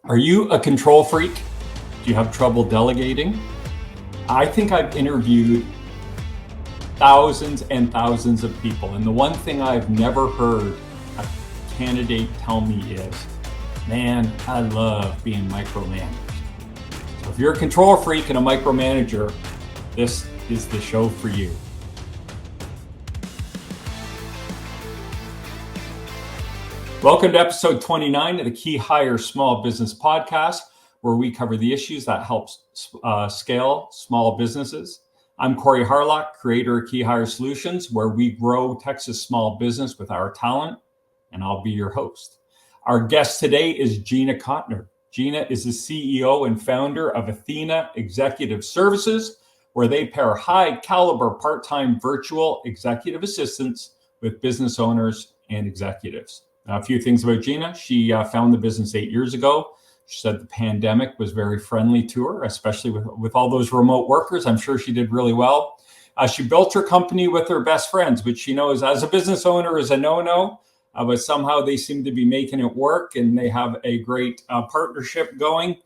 Are you a control freak? Do you have trouble delegating? I think I've interviewed thousands and thousands of people, and the one thing I've never heard a candidate tell me is, man, I love being micromanaged. So if you're a control freak and a micromanager, this is the show for you. Welcome to episode 29 of the KeyHire Small Business Podcast, where we cover the issues that help scale small businesses. I'm Corey Harlock, creator of KeyHire Solutions, where we grow Texas small business with our talent, and I'll be your host. Our guest today is Gina Cotner. Gina is the CEO and founder of Athena Executive Services, where they pair high caliber part-time virtual executive assistants with business owners and executives. Now, a few things about Gina. She found the business 8 years ago. She said the pandemic was very friendly to her, especially with all those remote workers. I'm sure she did really well. She built her company with her best friends, which she knows as a business owner is a no-no, but somehow they seem to be making it work, and they have a great partnership going.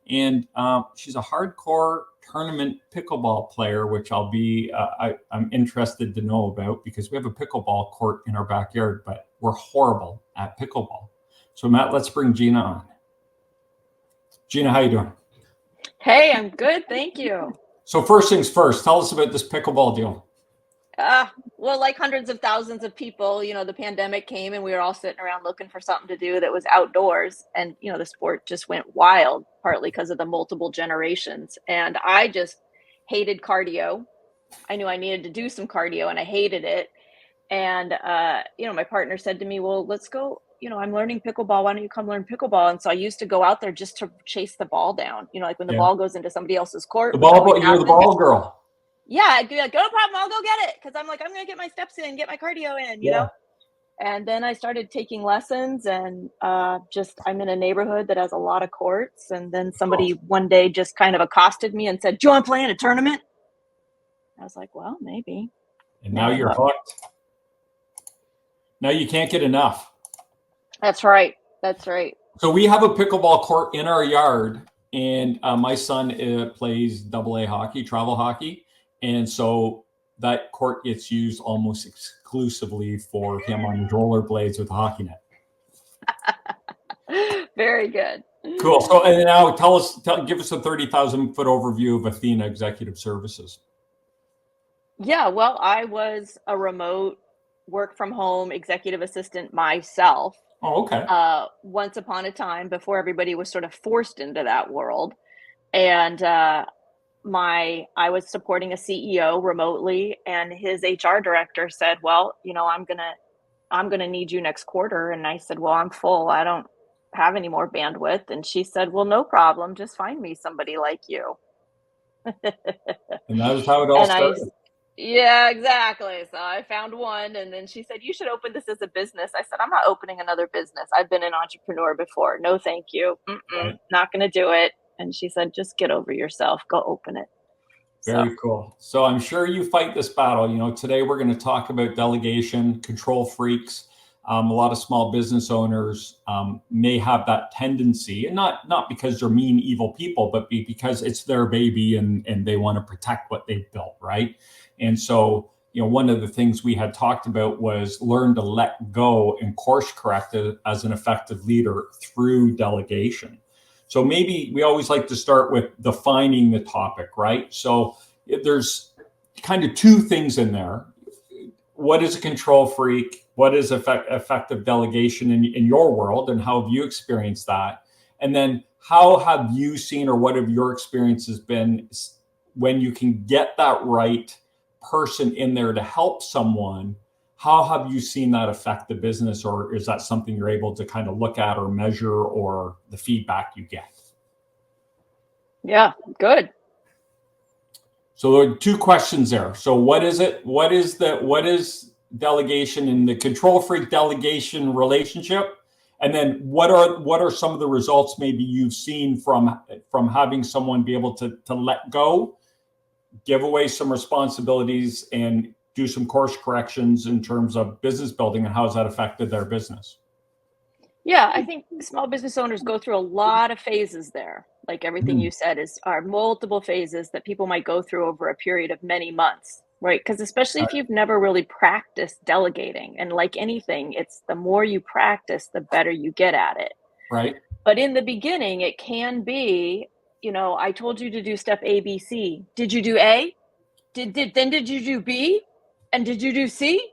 And she's a hardcore tournament pickleball player, which I'm interested to know about, because we have a pickleball court in our backyard, but we're horrible at pickleball. So Matt, let's bring Gina on. Gina, how you doing? Hey, I'm good. Thank you. So first things first, tell us about this pickleball deal. Well, like hundreds of thousands of people, the pandemic came and we were all sitting around looking for something to do that was outdoors. And, the sport just went wild, partly because of the multiple generations. And I just hated cardio. I knew I needed to do some cardio and I hated it. And, my partner said to me, well, let's go, I'm learning pickleball. Why don't you come learn pickleball? And so I used to go out there just to chase the ball down, like when the ball goes into somebody else's court. You're the ball girl. Yeah, I'd be like, no problem, I'll go get it. Because I'm like, I'm going to get my steps in, get my cardio in, you know? And then I started taking lessons, and I'm in a neighborhood that has a lot of courts. And then somebody one day just kind of accosted me and said, do you want to play in a tournament? I was like, well, maybe. And now you're hooked. Now you can't get enough. That's right. So we have a pickleball court in our yard, and my son plays AA hockey, travel hockey. And so that court gets used almost exclusively for him on rollerblades with a hockey net. Very good. Cool. So, and now give us a 30,000 foot overview of Athena Executive Services. Yeah, well, I was a remote work from home executive assistant myself. Oh, okay. Once upon a time, before everybody was sort of forced into that world. And I was supporting a CEO remotely, and his HR director said, well, I'm going to need you next quarter. And I said, well, I'm full. I don't have any more bandwidth. And she said, well, no problem. Just find me somebody like you. And that was how it all started. Yeah, exactly. So I found one, and then she said, you should open this as a business. I said, I'm not opening another business. I've been an entrepreneur before. No, thank you. Right. Not going to do it. And she said, just get over yourself. Go open it. Very cool. So I'm sure you fight this battle. Today we're going to talk about delegation, control freaks. A lot of small business owners may have that tendency, and not because they're mean, evil people, but because it's their baby and they want to protect what they've built, right? And so, one of the things we had talked about was learn to let go and course correct as an effective leader through delegation. So maybe we always like to start with defining the topic, right? So there's kind of two things in there. What is a control freak? What is effective delegation in your world, and how have you experienced that? And then how have you seen, or what have your experiences been when you can get that right person in there to help someone? How have you seen that affect the business, or is that something you're able to kind of look at or measure, or the feedback you get? Yeah, good. So there are two questions there. So what is it? What is delegation and the control freak delegation relationship? And then what are some of the results maybe you've seen from having someone be able to let go, give away some responsibilities, and do some course corrections in terms of business building, and how has that affected their business? Yeah, I think small business owners go through a lot of phases there. Like everything you said are multiple phases that people might go through over a period of many months, right? Because especially if you've never really practiced delegating, and like anything, it's the more you practice, the better you get at it. Right. But in the beginning, it can be, I told you to do step A, B, C. Did you do A? Then did you do B? And did you do C?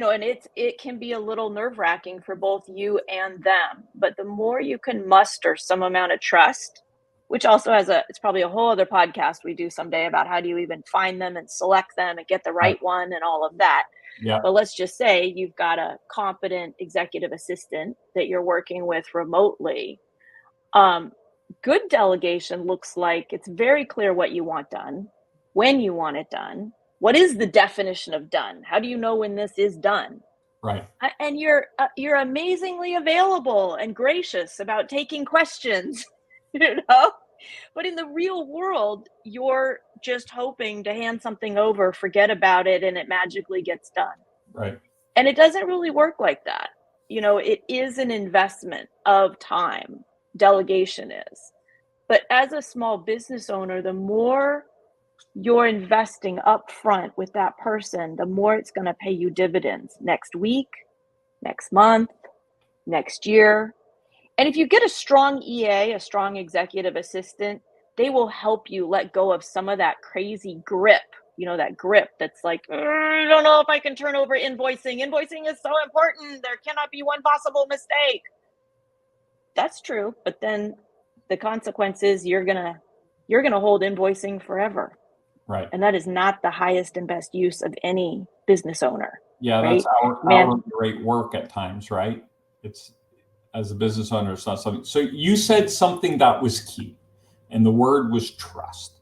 And it can be a little nerve-wracking for both you and them. But the more you can muster some amount of trust, which also it's probably a whole other podcast we do someday about how do you even find them and select them and get the right one and all of that. Yeah. But let's just say you've got a competent executive assistant that you're working with remotely. Good delegation looks like it's very clear what you want done, when you want it done. What is the definition of done? How do you know when this is done? Right. And you're amazingly available and gracious about taking questions, But in the real world, you're just hoping to hand something over, forget about it, and it magically gets done. Right. And it doesn't really work like that. It is an investment of time. Delegation is. But as a small business owner, the more you're investing up front with that person, the more it's going to pay you dividends next week, next month, next year. And if you get a strong EA, a strong executive assistant, they will help you let go of some of that crazy grip, that grip that's like, I don't know if I can turn over invoicing. Invoicing is so important. There cannot be one possible mistake. That's true. But then the consequence is you're going to hold invoicing forever. Right. And that is not the highest and best use of any business owner. Yeah, right? That's hourly rate work at times, right? It's, as a business owner, it's not something. So you said something that was key, and the word was trust.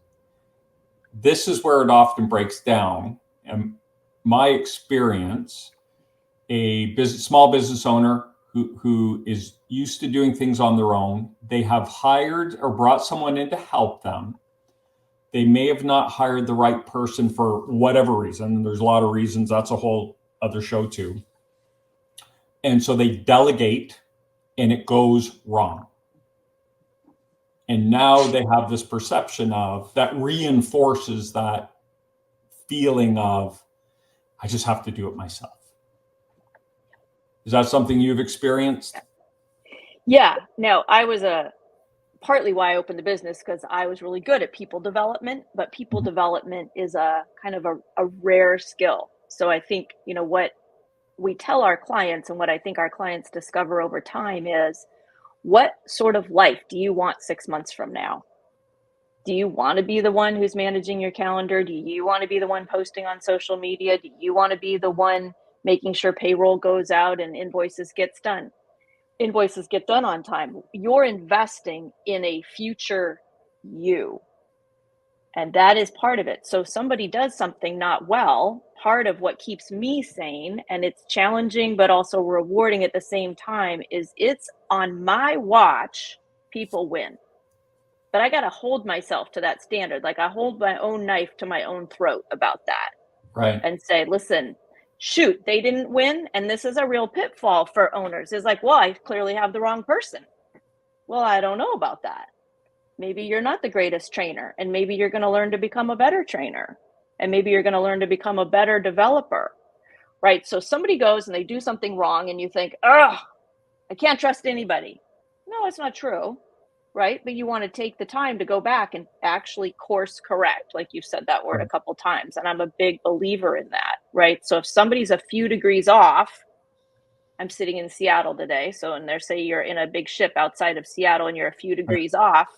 This is where it often breaks down. And my experience, a small business owner who is used to doing things on their own, they have hired or brought someone in to help them. They may have not hired the right person for whatever reason. There's a lot of reasons. That's a whole other show too. And so they delegate and it goes wrong. And now they have this perception of that reinforces that feeling of, I just have to do it myself. Is that something you've experienced? Yeah. No, I was partly why I opened the business, because I was really good at people development, but people development is a kind of a rare skill. So I think, what we tell our clients and what I think our clients discover over time is, what sort of life do you want 6 months from now? Do you want to be the one who's managing your calendar? Do you want to be the one posting on social media? Do you want to be the one making sure payroll goes out and invoices get done on time? You're investing in a future you. And that is part of it. So if somebody does something not well, part of what keeps me sane, and it's challenging but also rewarding at the same time, is it's on my watch, people win. But I got to hold myself to that standard. Like I hold my own knife to my own throat about that. Right. And say, listen, shoot, they didn't win. And this is a real pitfall for owners. It's like, well, I clearly have the wrong person. Well, I don't know about that. Maybe you're not the greatest trainer, and maybe you're going to learn to become a better trainer, and maybe you're going to learn to become a better developer, right? So somebody goes and they do something wrong and you think, I can't trust anybody. No, it's not true, right? But you want to take the time to go back and actually course correct, like you've said that word a couple times. And I'm a big believer in that, right? So if somebody's a few degrees off, I'm sitting in Seattle today. So, and they say you're in a big ship outside of Seattle and you're a few degrees off,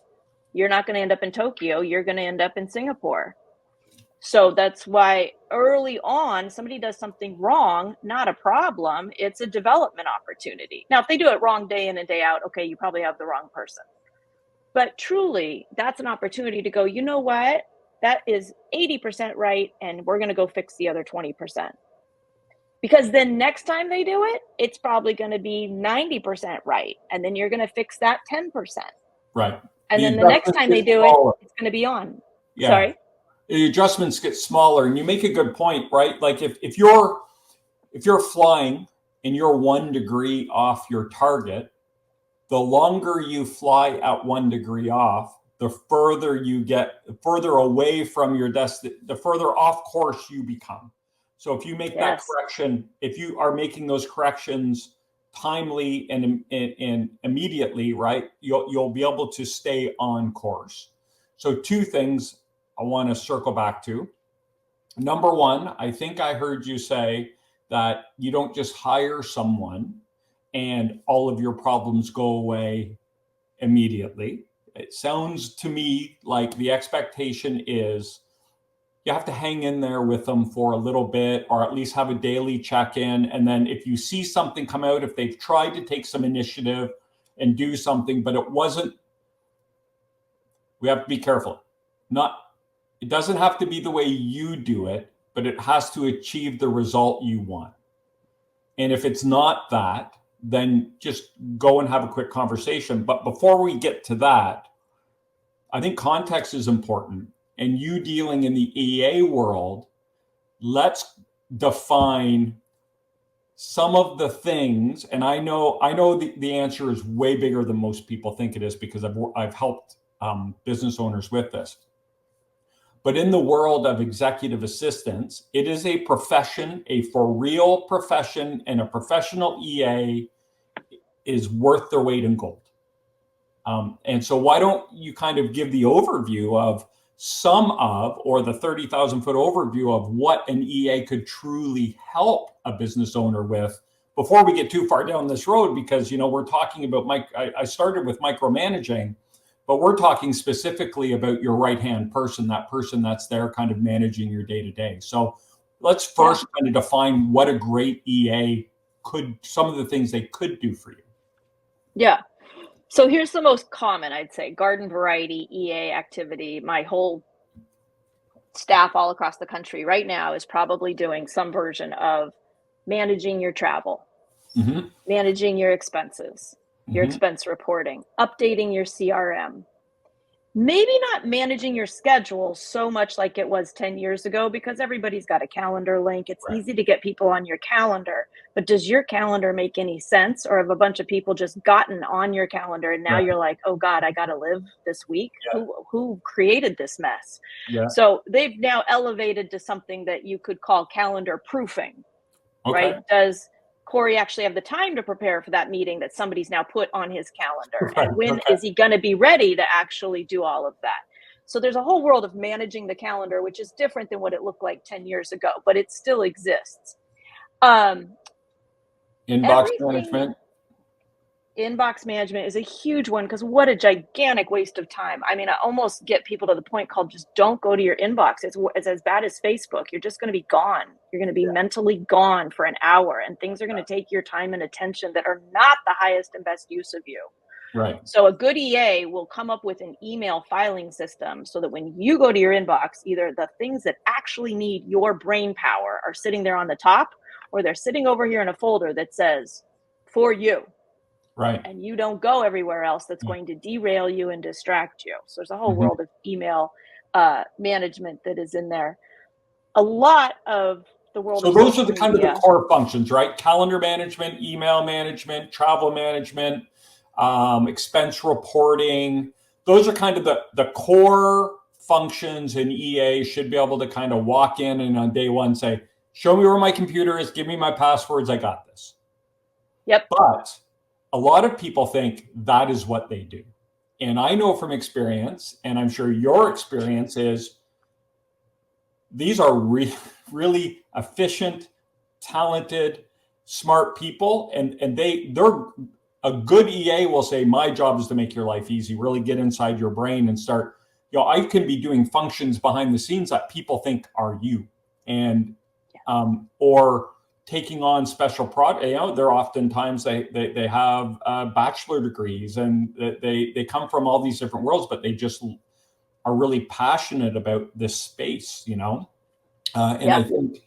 you're not going to end up in Tokyo. You're going to end up in Singapore. So that's why early on, somebody does something wrong, not a problem. It's a development opportunity. Now, if they do it wrong day in and day out, okay, you probably have the wrong person. But truly, that's an opportunity to go, you know what? That is 80% right. And we're going to go fix the other 20%. Because then next time they do it, it's probably going to be 90% right. And then you're going to fix that 10%. Right. And then the next time they do it, it's going to be on. Yeah. Sorry. The adjustments get smaller, and you make a good point, right? Like if you're flying and you're 1 degree off your target, the longer you fly at 1 degree off, the further you get, further away from your the further off course you become. So if you make that correction, if you are making those corrections timely and immediately, right, you'll be able to stay on course. So 2 things I want to circle back to. Number 1, I think I heard you say that you don't just hire someone and all of your problems go away immediately. It sounds to me like the expectation is you have to hang in there with them for a little bit, or at least have a daily check-in. And then if you see something come out, if they've tried to take some initiative and do something, but it wasn't, we have to be careful. It doesn't have to be the way you do it, but it has to achieve the result you want. And if it's not that, then just go and have a quick conversation. But before we get to that, I think context is important. And you dealing in the EA world, let's define some of the things. And I know the answer is way bigger than most people think it is, because I've helped business owners with this. But in the world of executive assistants, it is a profession, a for real profession, and a professional EA is worth their weight in gold. And so why don't you kind of give the overview of or the 30,000 foot overview of what an EA could truly help a business owner with before we get too far down this road, because, we're talking about I started with micromanaging, but we're talking specifically about your right-hand person, that person that's there kind of managing your day-to-day. So let's first kind of define what a great EA some of the things they could do for you. Yeah. So here's the most common, I'd say, garden variety EA activity. My whole staff all across the country right now is probably doing some version of managing your travel, managing your expenses, your expense reporting, updating your CRM. Maybe not managing your schedule so much like it was 10 years ago, because everybody's got a calendar link. It's easy to get people on your calendar, but does your calendar make any sense? Or have a bunch of people just gotten on your calendar and now you're like, oh God, I got to live this week? Who created this mess? So they've now elevated to something that you could call calendar proofing, right? Does Corey actually have the time to prepare for that meeting that somebody's now put on his calendar? And when is he going to be ready to actually do all of that? So there's a whole world of managing the calendar, which is different than what it looked like 10 years ago, but it still exists. Inbox management. Inbox management is a huge one, because what a gigantic waste of time. I mean, I almost get people to the point called just don't go to your inbox. It's as bad as Facebook. You're just going to be gone. You're going to be mentally gone for an hour, and things are going to take your time and attention that are not the highest and best use of you. Right. So a good EA will come up with an email filing system so that when you go to your inbox, either the things that actually need your brain power are sitting there on the top, or they're sitting over here in a folder that says, for you. Right. And you don't go everywhere else that's going to derail you and distract you. So there's a whole world of email management that is in there. A lot of the world. So those are the kind of the core functions, right? Calendar management, email management, travel management, expense reporting. Those are kind of the core functions an EA should be able to kind of walk in and on day one say, show me where my computer is, give me my passwords, I got this. Yep. But a lot of people think that is what they do. And I know from experience, and I'm sure your experience is, these are really efficient, talented, smart people. And they're a good EA will say, my job is to make your life easy, really get inside your brain and start, I can be doing functions behind the scenes that people think are you. And, or taking on special projects, they're oftentimes they have bachelor degrees and they come from all these different worlds, but they just are really passionate about this space, I think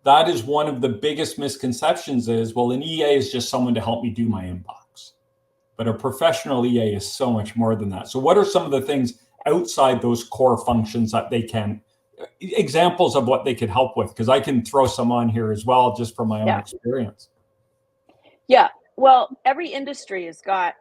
that is one of the biggest misconceptions is, well, an EA is just someone to help me do my inbox, but a professional EA is so much more than that. So what are some of the things outside those core functions that they can, examples of what they could help with? Because I can throw some on here as well, just from my own experience. Yeah. Well, every industry has got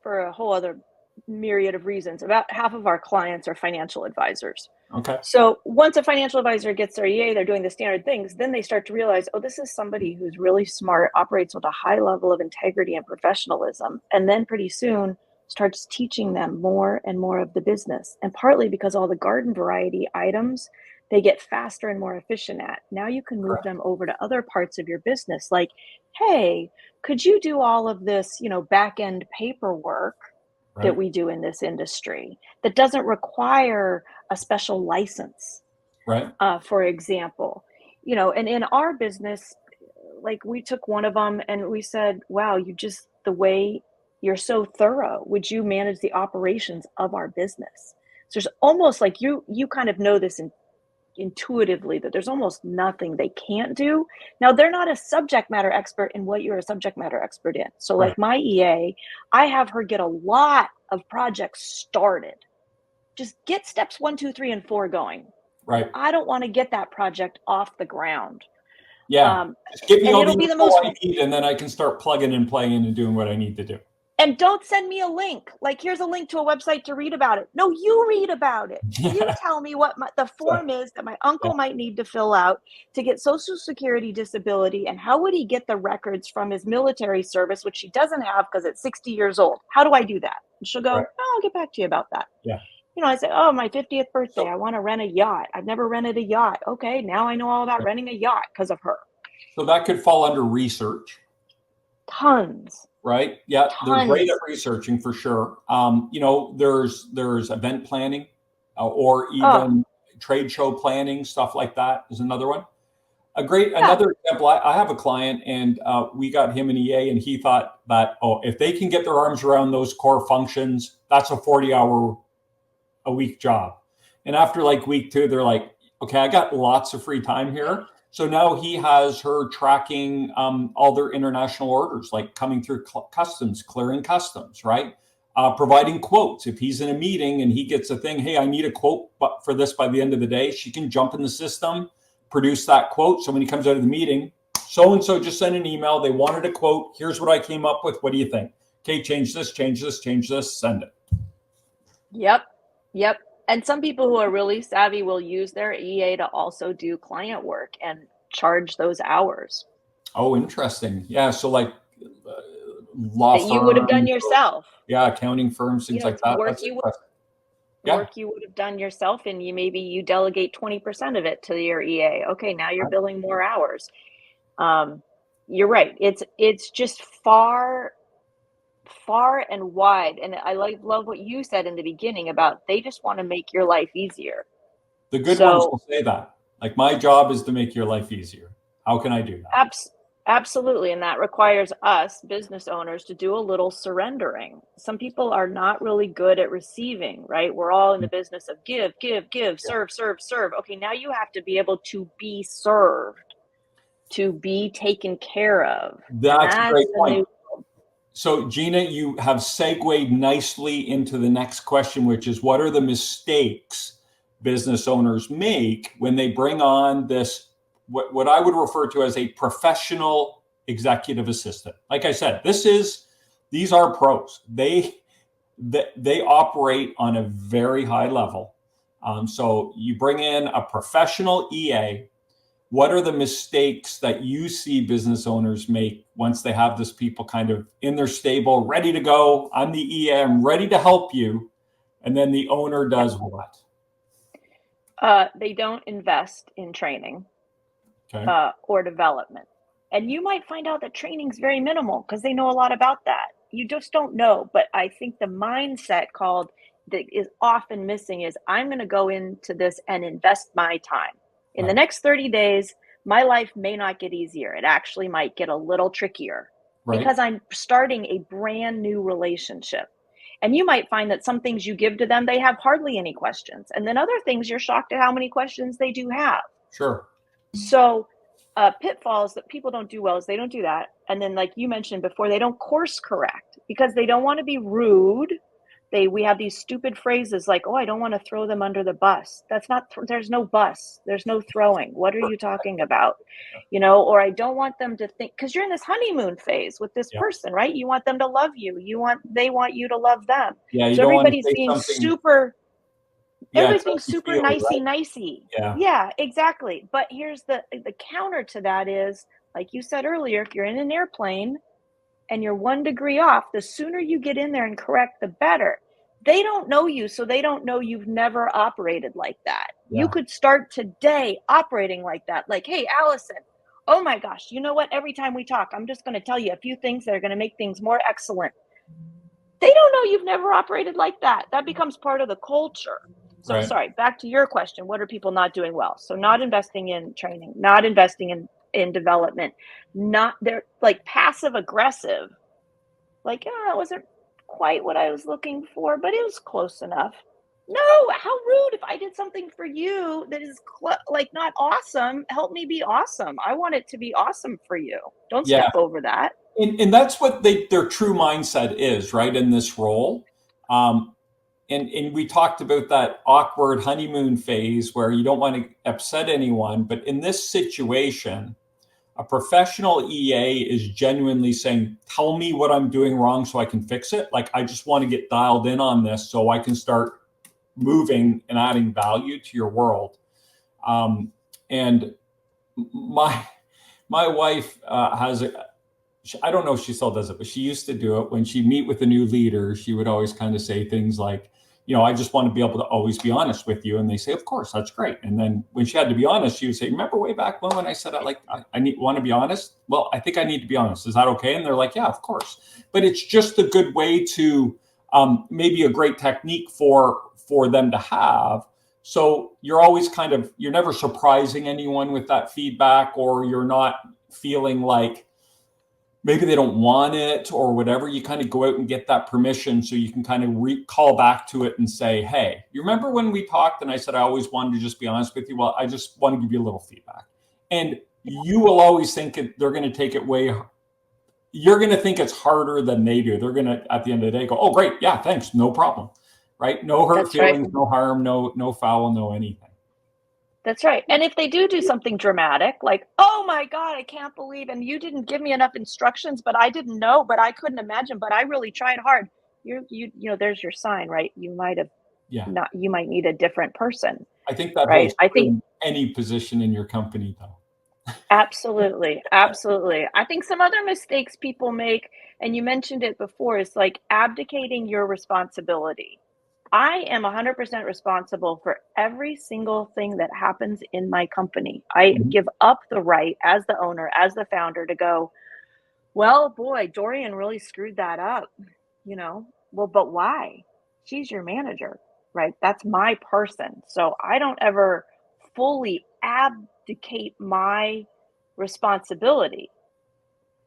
for a whole other myriad of reasons. About half of our clients are financial advisors. Okay. So once a financial advisor gets their EA, they're doing the standard things, then they start to realize, oh, this is somebody who's really smart, operates with a high level of integrity and professionalism, and then pretty soon starts teaching them more and more of the business. And partly because all the garden variety items, they get faster and more efficient at. Now you can move them over to other parts of your business, like, hey, could you do all of this, back end paperwork that we do in this industry that doesn't require a special license, right? For example, and in our business, like we took one of them and we said, wow, the way you're so thorough, would you manage the operations of our business? So there's almost like you kind of know this intuitively that there's almost nothing they can't do. Now, they're not a subject matter expert in what you're a subject matter expert in. So like my EA, I have her get a lot of projects started. Just get steps 1, 2, 3, and 4 going. Right. I don't want to get that project off the ground. Yeah. Just give me all the info I need, and then I can start plugging and playing and doing what I need to do. And don't send me a link. Like, here's a link to a website to read about it. No, you read about it. You tell me what the form is that my uncle might need to fill out to get Social Security disability, and how would he get the records from his military service, which he doesn't have because it's 60 years old. How do I do that? And she'll go, I'll get back to you about that. Yeah. I say, oh, my 50th birthday, I want to rent a yacht. I've never rented a yacht. Okay, now I know all about renting a yacht because of her. So that could fall under research. Tons. Right. Yeah. They're great at researching for sure. There's event planning or even trade show planning, stuff like that is another one. Another example, I have a client and we got him an EA and he thought that, if they can get their arms around those core functions, that's a 40-hour-a-week job. And after like week 2, they're like, okay, I got lots of free time here. So now he has her tracking all their international orders, like coming through customs, clearing customs, right? Providing quotes. If he's in a meeting and he gets a thing, hey, I need a quote for this by the end of the day, she can jump in the system, produce that quote. So when he comes out of the meeting, so-and-so just sent an email. They wanted a quote. Here's what I came up with. What do you think? Okay, change this, send it. Yep. And some people who are really savvy will use their EA to also do client work and charge those hours. Oh, interesting. Yeah. So like law firms. You would have done yourself. Yeah. Accounting firms, things like that. Work you would have done yourself, and you delegate 20% of it to your EA. Okay, now you're billing more hours. You're right. It's just far and wide. And I love what you said in the beginning about they just want to make your life easier. The good ones will say that. Like, my job is to make your life easier. How can I do that? Absolutely. And that requires us business owners to do a little surrendering. Some people are not really good at receiving, right? We're all in the business of give, serve. Okay, now you have to be able to be served, to be taken care of. That's a great point. So, Gina, you have segued nicely into the next question, which is, what are the mistakes business owners make when they bring on this, what I would refer to as a professional executive assistant? Like I said, these are pros. They operate on a very high level. So you bring in a professional EA. What are the mistakes that you see business owners make once they have this people kind of in their stable, ready to go? I'm the EA, I'm ready to help you. And then the owner does what? They don't invest in training Okay. Or development. And you might find out that training's very minimal because they know a lot about that. You just don't know. But I think the mindset that is often missing is, I'm going to go into this and invest my time. In the next 30 days, my life may not get easier. It actually might get a little trickier because I'm starting a brand new relationship. And you might find that some things you give to them, they have hardly any questions. And then other things, you're shocked at how many questions they do have. Sure. So pitfalls that people don't do well is they don't do that. And then, like you mentioned before, they don't course correct because they don't want to be rude. we have these stupid phrases like, oh, I don't want to throw them under the bus. That's not, there's no bus. There's no throwing. What are you talking about? Or I don't want them to think, because you're in this honeymoon phase with this person, right? You want them to love you. They want you to love them. Yeah, you so don't want to everybody's say being something. everybody's being super nicey. Yeah. Yeah, exactly. But here's the counter to that is, like you said earlier, if you're in an airplane and you're 1 degree off, the sooner you get in there and correct, the better. They don't know you, so they don't know you've never operated like that. Yeah. You could start today operating like that. Like, hey, Allison, oh my gosh, you know what? Every time we talk, I'm just going to tell you a few things that are going to make things more excellent. They don't know you've never operated like that. That becomes part of the culture. So sorry, back to your question. What are people not doing well? So not investing in training, not investing in development, they're like passive aggressive. Like, that wasn't quite what I was looking for, but it was close enough. No, how rude. If I did something for you that is not awesome, help me be awesome. I want it to be awesome for you. Don't step over that. And that's what their true mindset is, right, in this role. And we talked about that awkward honeymoon phase where you don't want to upset anyone. But in this situation, a professional EA is genuinely saying, tell me what I'm doing wrong so I can fix it. Like, I just want to get dialed in on this so I can start moving and adding value to your world. And my wife I don't know if she still does it, but she used to do it when she'd meet with a new leader. She would always kind of say things like, I just want to be able to always be honest with you. And they say, of course, that's great. And then when she had to be honest, she would say, remember way back when I said, I want to be honest? Well, I think I need to be honest. Is that okay? And they're like, yeah, of course. But it's just a good way to, maybe a great technique for them to have. So you're always you're never surprising anyone with that feedback, or you're not feeling like maybe they don't want it or whatever. You kind of go out and get that permission so you can kind of call back to it and say, hey, you remember when we talked and I said I always wanted to just be honest with you? Well, I just want to give you a little feedback. And you will always think they're going to take it you're going to think it's harder than they do. They're going to, at the end of the day, go, oh, great. Yeah, thanks. No problem. Right? No hurt feelings, no harm, no foul, no anything. That's right. And if they do something dramatic, like, oh my God, I can't believe, and you didn't give me enough instructions, but I didn't know, but I couldn't imagine, but I really tried hard. There's your sign, right? You might have you might need a different person. I think that holds in any position in your company though. Absolutely. Absolutely. I think some other mistakes people make, and you mentioned it before, is like abdicating your responsibility. I am 100% responsible for every single thing that happens in my company. I give up the right as the owner, as the founder, to go, well, boy, Dorian really screwed that up. Well, but why? She's your manager, right? That's my person. So I don't ever fully abdicate my responsibility.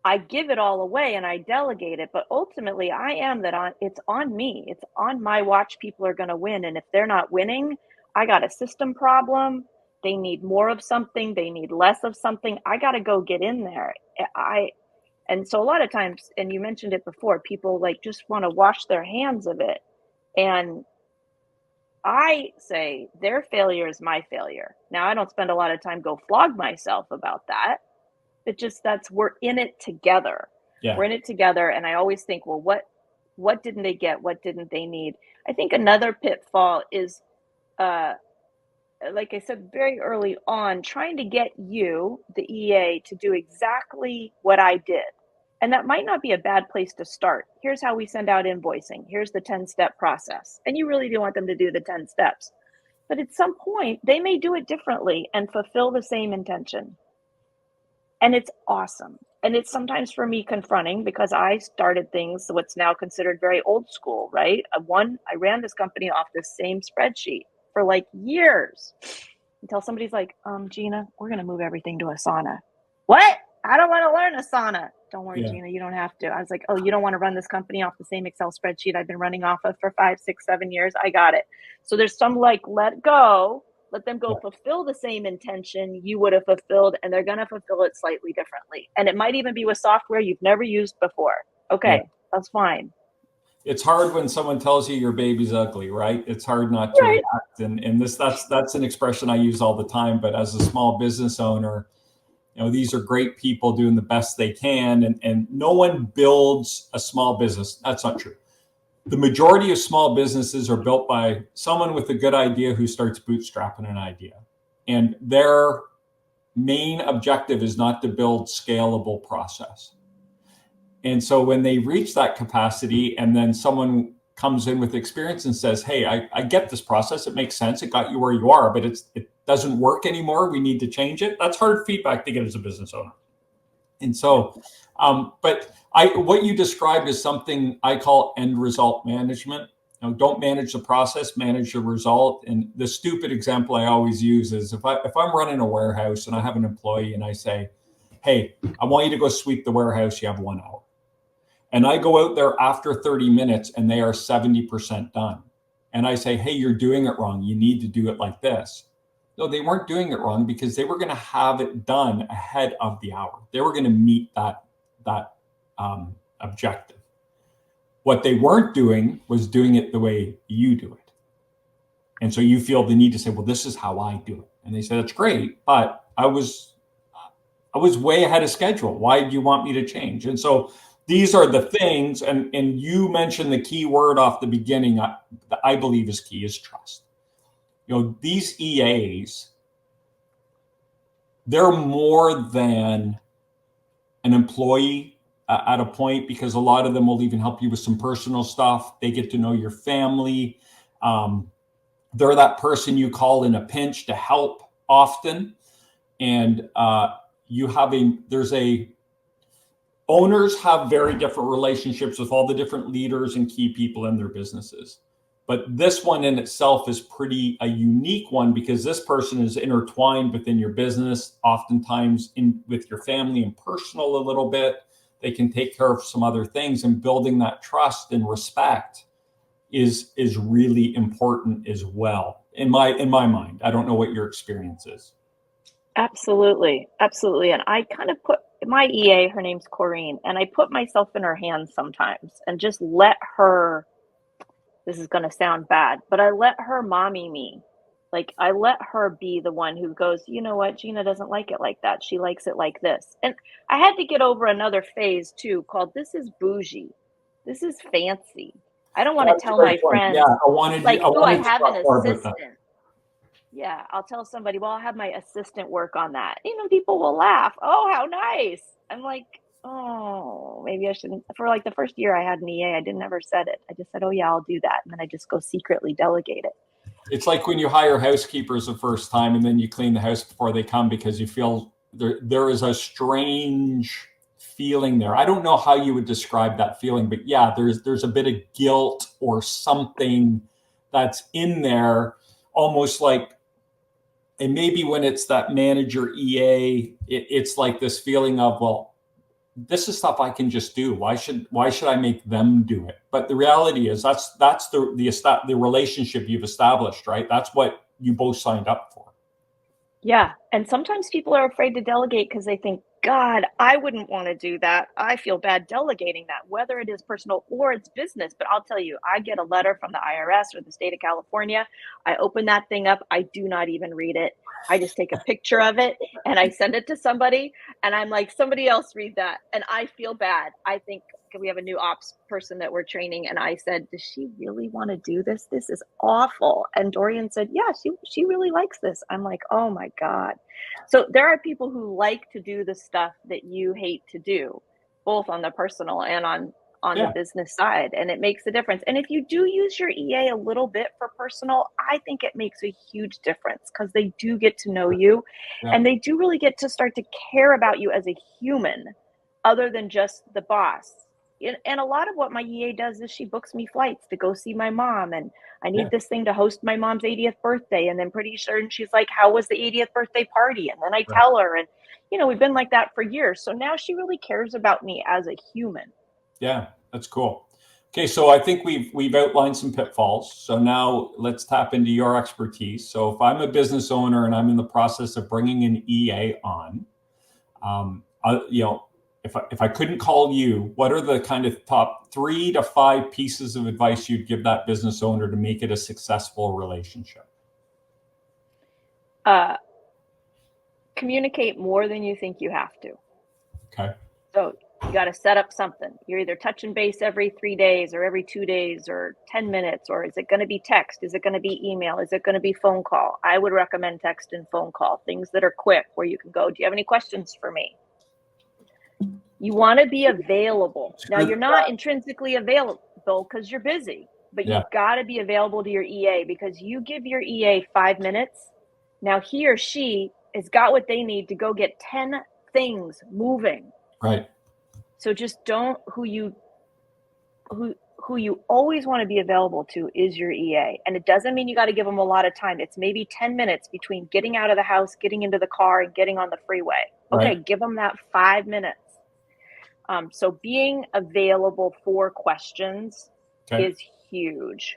I give it all away and I delegate it, but ultimately it's on me. It's on my watch. People are going to win. And if they're not winning, I got a system problem. They need more of something. They need less of something. I got to go get in there. And so a lot of times, and you mentioned it before, people just want to wash their hands of it. And I say their failure is my failure. Now, I don't spend a lot of time go flog myself about that. We're in it together. Yeah. We're in it together. And I always think, well, what didn't they get? What didn't they need? I think another pitfall is, like I said, very early on, trying to get you, the EA, to do exactly what I did. And that might not be a bad place to start. Here's how we send out invoicing. Here's the 10-step process. And you really do want them to do the 10 steps. But at some point, they may do it differently and fulfill the same intention. And it's awesome. And it's sometimes for me confronting because I started things, what's now considered very old school, right? I ran this company off this same spreadsheet for years until somebody's like, Gina, we're going to move everything to Asana. What? I don't want to learn Asana. Don't worry, Gina, you don't have to. I was like, oh, you don't want to run this company off the same Excel spreadsheet I've been running off of for 5, 6, 7 years. I got it. So there's some let go. Let them go fulfill the same intention you would have fulfilled, and they're going to fulfill it slightly differently. And it might even be with software you've never used before. Okay, that's fine. it's hard when someone tells you your baby's ugly, right? It's hard not to Right. react. And that's an expression I use all the time. But as a small business owner, these are great people doing the best they can. And no one builds a small business. That's not true. The majority of small businesses are built by someone with a good idea who starts bootstrapping an idea. And their main objective is not to build scalable process. And so when they reach that capacity and then someone comes in with experience and says, hey, I get this process. It makes sense. It got you where you are, but it doesn't work anymore. We need to change it. That's hard feedback to get as a business owner. And so, but what you described is something I call end result management. Don't manage the process, manage the result. And the stupid example I always use is if I'm running a warehouse and I have an employee and I say, hey, I want you to go sweep the warehouse. You have 1 hour. And I go out there after 30 minutes and they are 70% done. And I say, hey, you're doing it wrong. You need to do it like this. No, they weren't doing it wrong because they were going to have it done ahead of the hour. They were going to meet that objective. What they weren't doing was doing it the way you do it. And so you feel the need to say, well, this is how I do it. And they say, that's great, but I was way ahead of schedule. Why do you want me to change? And so these are the things, and you mentioned the key word off the beginning that I believe is key is trust. These EAs, they're more than an employee at a point, because a lot of them will even help you with some personal stuff. They get to know your family. They're that person you call in a pinch to help often. And owners have very different relationships with all the different leaders and key people in their businesses. But this one in itself is a unique one because this person is intertwined within your business, oftentimes with your family and personal a little bit. They can take care of some other things, and building that trust and respect is really important as well. In my mind, I don't know what your experience is. Absolutely. And I kind of put my EA, her name's Corrine, and I put myself in her hands sometimes and just let her, this is going to sound bad, but I let her mommy me. Like, I let her be the one who goes, you know what, Gina doesn't like it like that. She likes it like this. And I had to get over another phase too, called this is bougie. This is fancy. I don't want to tell my friends, I have an assistant. Yeah, I'll tell somebody, well, I'll have my assistant work on that. People will laugh. Oh, how nice. I'm like, oh, maybe I shouldn't. For like the first year I had an EA, I didn't ever said it. I just said, oh yeah, I'll do that. And then I just go secretly delegate it. It's like when you hire housekeepers the first time and then you clean the house before they come because you feel there is a strange feeling there. I don't know how you would describe that feeling, but yeah, there's a bit of guilt or something that's in there, almost like, and maybe when it's that manager EA, it's like this feeling of, well, this is stuff I can just do. Why should I make them do it? But the reality is that's the relationship you've established, right? That's what you both signed up for. Yeah. And sometimes people are afraid to delegate because they think, God, I wouldn't want to do that. I feel bad delegating that, whether it is personal or it's business. But I'll tell you, I get a letter from the IRS or the state of California. I open that thing up. I do not even read it. I just take a picture of it and I send it to somebody. And I'm like, somebody else read that. And I feel bad. I think we have a new ops person that we're training. And I said, does she really want to do this? This is awful. And Dorian said, yeah, she really likes this. I'm like, oh my God. So there are people who like to do the stuff that you hate to do, both on the personal and on the business side. And it makes a difference. And if you do use your EA a little bit for personal, I think it makes a huge difference because they do get to know you and they do really get to start to care about you as a human other than just the boss. And a lot of what my EA does is she books me flights to go see my mom. And I need this thing to host my mom's 80th birthday. And then pretty soon she's like, how was the 80th birthday party? And then I tell her, and, we've been like that for years. So now she really cares about me as a human. Yeah, that's cool. Okay. So I think we've outlined some pitfalls. So now let's tap into your expertise. So if I'm a business owner and I'm in the process of bringing an EA on, if I couldn't call you, what are the kind of top 3 to 5 pieces of advice you'd give that business owner to make it a successful relationship? Communicate more than you think you have to. Okay. So you got to set up something. You're either touching base every 3 days or every 2 days or 10 minutes, or is it going to be text? Is it going to be email? Is it going to be phone call? I would recommend text and phone call, things that are quick where you can go, do you have any questions for me? You want to be available. Now, you're not intrinsically available because you're busy, but you've got to be available to your EA, because you give your EA 5 minutes. Now he or she has got what they need to go get 10 things moving. Right. So just don't, who you always want to be available to is your EA. And it doesn't mean you got to give them a lot of time. It's maybe 10 minutes between getting out of the house, getting into the car, and getting on the freeway. Okay, right. Give them that 5 minutes. So being available for questions is huge.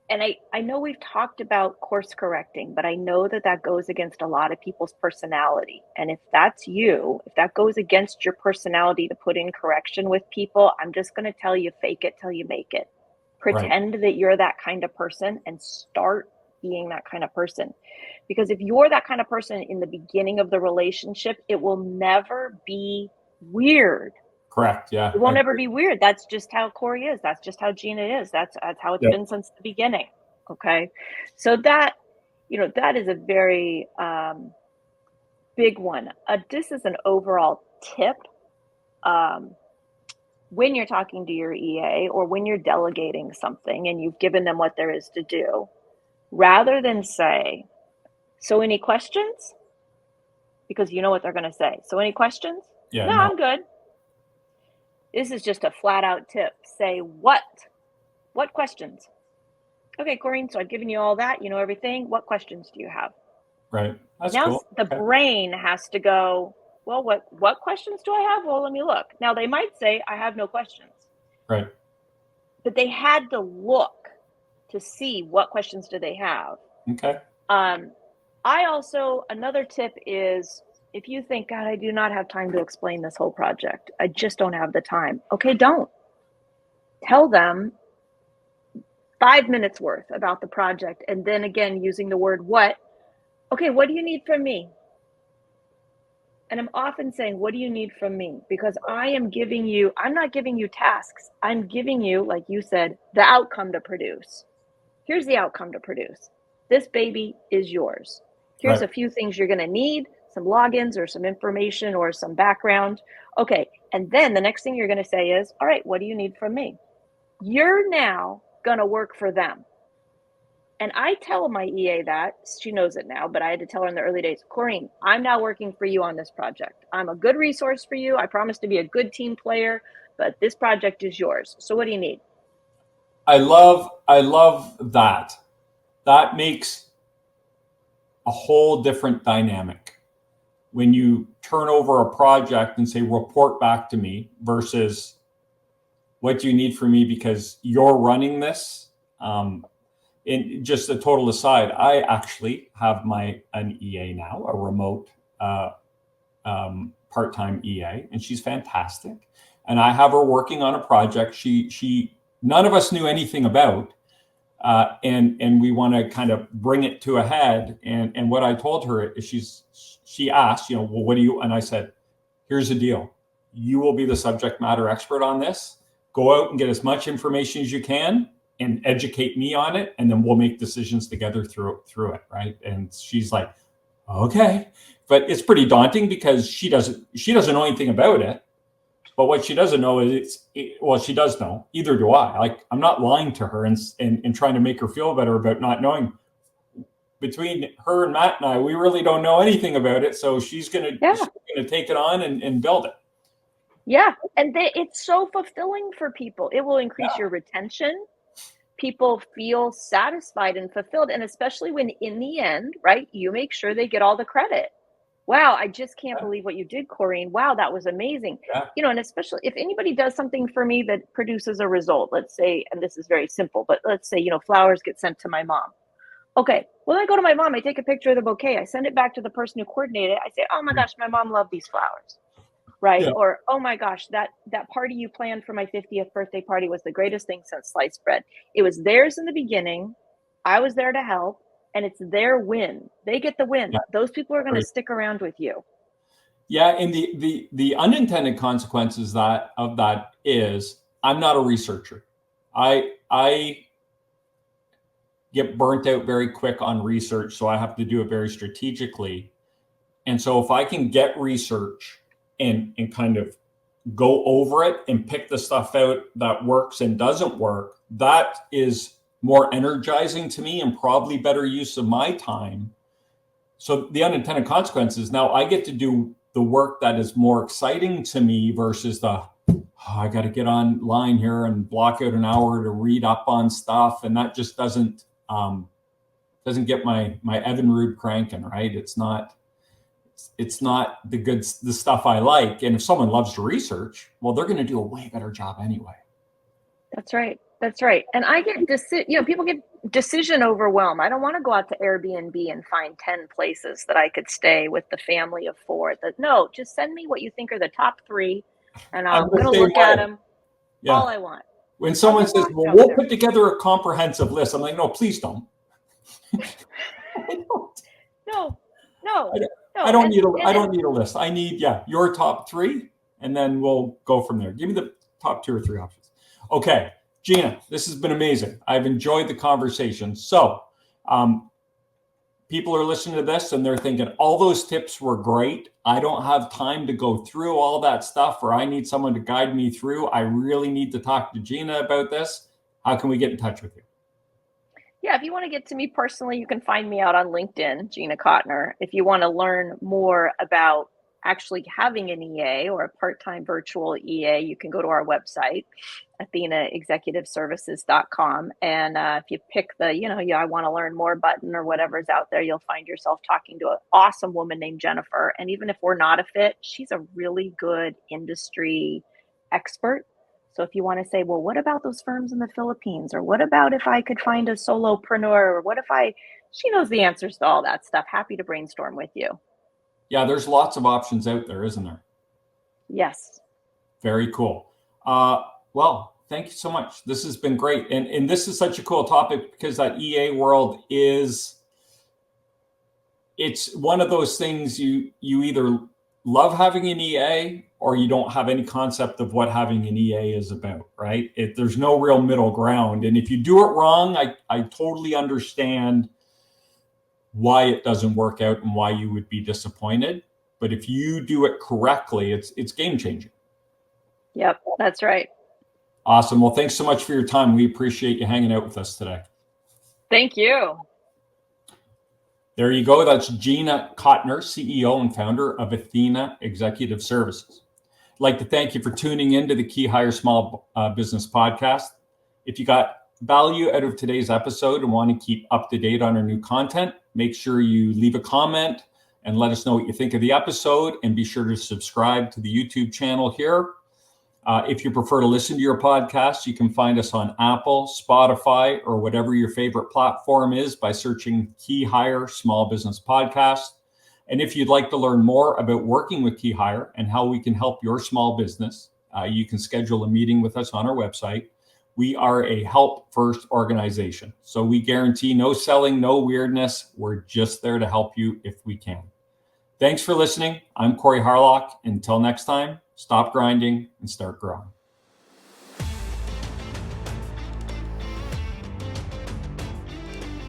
And I know we've talked about course correcting, but I know that goes against a lot of people's personality. And if that's you, if that goes against your personality to put in correction with people, I'm just going to tell you, fake it till you make it. Pretend that you're that kind of person and start being that kind of person. Because if you're that kind of person in the beginning of the relationship, it will never be weird. Correct. Yeah. It won't ever be weird. That's just how Corey is. That's just how Gina is. That's how it's been since the beginning. Okay. So that is a very big one. This is an overall tip. When you're talking to your EA or when you're delegating something and you've given them what there is to do, rather than say, so any questions? Because you know what they're going to say. So any questions? Yeah. No, I'm good. This is just a flat out tip. Say what? What questions? Okay, Corinne, so I've given you all that. You know everything. What questions do you have? Right. That's now cool. The brain has to go, well, what questions do I have? Well, let me look. Now they might say, I have no questions. Right. But they had to look to see what questions do they have. Okay. Another tip is, if you think, God, I do not have time to explain this whole project, I just don't have the time. Okay, don't. Tell them 5 minutes worth about the project. And then again, using the word what. Okay, what do you need from me? And I'm often saying, what do you need from me? Because I'm not giving you tasks. I'm giving you, like you said, the outcome to produce. Here's the outcome to produce. This baby is yours. Here's a few things you're going to need, some logins or some information or some background. Okay. And then the next thing you're going to say is, all right, what do you need from me? You're now going to work for them. And I tell my EA that, she knows it now, but I had to tell her in the early days, Corinne, I'm now working for you on this project. I'm a good resource for you. I promise to be a good team player, but this project is yours. So what do you need? I love that. That makes a whole different dynamic when you turn over a project and say, report back to me, versus what do you need from me because you're running this. In just a total aside, I actually have an EA now, a remote part-time EA, and she's fantastic. And I have her working on a project she none of us knew anything about. And we want to kind of bring it to a head. And what I told her is she asked, well, what do you, and I said, here's the deal. You will be the subject matter expert on this. Go out and get as much information as you can and educate me on it. And then we'll make decisions together through it. Right. And she's like, okay, but it's pretty daunting because she doesn't know anything about it. But what she doesn't know is she does know. Either do I. Like, I'm not lying to her and trying to make her feel better about not knowing. Between her and Matt and I, we really don't know anything about it. So she's gonna take it on and build it. Yeah, and it's so fulfilling for people. It will increase your retention. People feel satisfied and fulfilled, and especially when in the end, right, you make sure they get all the credit. Wow, I just can't believe what you did, Corinne. Wow, that was amazing. Yeah. And especially if anybody does something for me that produces a result, let's say, and this is very simple, but let's say, flowers get sent to my mom. Okay. Well, I go to my mom, I take a picture of the bouquet, I send it back to the person who coordinated it. I say, oh my gosh, my mom loved these flowers. Right. Yeah. Or, oh my gosh, that party you planned for my 50th birthday party was the greatest thing since sliced bread. It was theirs in the beginning. I was there to help, and it's their win. They get the win. Yeah. Those people are going to Great. stick around with you. Yeah, and the unintended consequences of that is I'm not a researcher. I get burnt out very quick on research, so I have to do it very strategically. And so if I can get research and kind of go over it and pick the stuff out that works and doesn't work, that is more energizing to me and probably better use of my time. So the unintended consequences, now I get to do the work that is more exciting to me versus I got to get online here and block out an hour to read up on stuff. And that just doesn't get my Evinrude cranking, right? It's not the stuff I like. And if someone loves to research, well, they're going to do a way better job anyway. That's right. That's right. And I get people get decision overwhelm. I don't want to go out to Airbnb and find 10 places that I could stay with the family of 4. No, just send me what you think are the top 3, and I'm going to look at them. Yeah. All I want. When someone says, well, we'll put together a comprehensive list, I'm like, no, please don't. No. I don't need a list. I need, your top 3, and then we'll go from there. Give me the top 2 or 3 options. Okay, Gina, this has been amazing. I've enjoyed the conversation. So people are listening to this and they're thinking, all those tips were great. I don't have time to go through all that stuff, or I need someone to guide me through. I really need to talk to Gina about this. How can we get in touch with you? Yeah, if you want to get to me personally, you can find me out on LinkedIn, Gina Cotner. If you want to learn more about actually having an EA or a part-time virtual EA, you can go to our website, athenaexecutiveservices.com. And if you pick the, I want to learn more button or whatever's out there, you'll find yourself talking to an awesome woman named Jennifer. And even if we're not a fit, she's a really good industry expert. So if you want to say, well, what about those firms in the Philippines? Or what about if I could find a solopreneur? Or she knows the answers to all that stuff. Happy to brainstorm with you. Yeah, there's lots of options out there, isn't there? Yes. Very cool. Well, thank you so much. This has been great. And this is such a cool topic because that EA world it's one of those things you either love having an EA or you don't have any concept of what having an EA is about, right? There's no real middle ground. And if you do it wrong, I totally understand why it doesn't work out and why you would be disappointed. But if you do it correctly, it's game changing. Yep, that's right. Awesome. Well, thanks so much for your time. We appreciate you hanging out with us today. Thank you. There you go. That's Gina Cotner, CEO and founder of Athena Executive Services. I'd like to thank you for tuning into the KeyHire Small Business Podcast. If you got value out of today's episode and want to keep up to date on our new content, make sure you leave a comment and let us know what you think of the episode, and be sure to subscribe to the YouTube channel here. If you prefer to listen to your podcast, you can find us on Apple, Spotify, or whatever your favorite platform is by searching KeyHire Small Business Podcast. And if you'd like to learn more about working with KeyHire and how we can help your small business, you can schedule a meeting with us on our website. We are a help-first organization. So we guarantee no selling, no weirdness. We're just there to help you if we can. Thanks for listening. I'm Corey Harlock. Until next time, stop grinding and start growing.